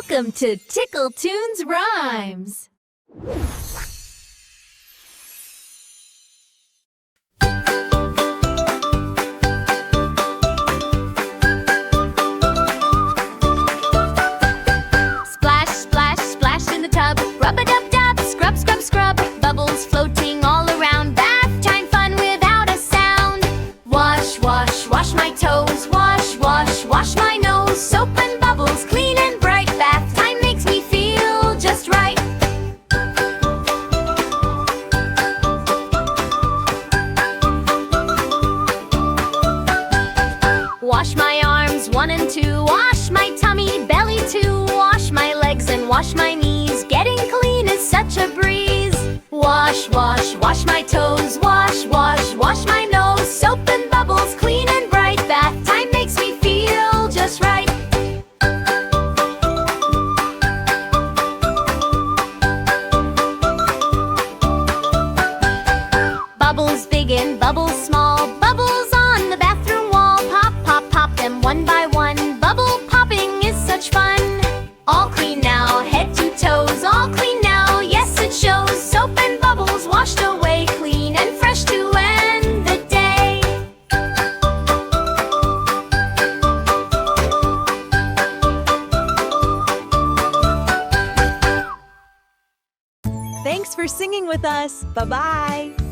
Welcome to Tickle Tunes Rhymes. Splash, splash, splash in the tub. Rub-a-dub-dub, scrub, scrub, scrub. Bubbles floating all around. Bath time fun without a sound. Wash, wash, wash my toes. Wash, wash, wash my nose. Soap and bubbles, clean and bright. Bath time makes me feel just right. Wash my arms, 1 and 2. Wash my tummy, belly too. Wash my legs and wash my knees. Getting clean is such a breeze. Wash, wash, wash my toes. Wash, wash, wash my nose. Soap and bubbles, clean and bright. Bath time makes me feel just right. Bubbles big and bubbles small. Bubbles on the bathroom wall. Pop, pop, pop them one by one. Bubble popping is such fun. All clean now, head to toes. All clean now, yes it shows. Soap and bubbles washed away. Clean and fresh to end the day. Thanks for singing with us. Bye-bye.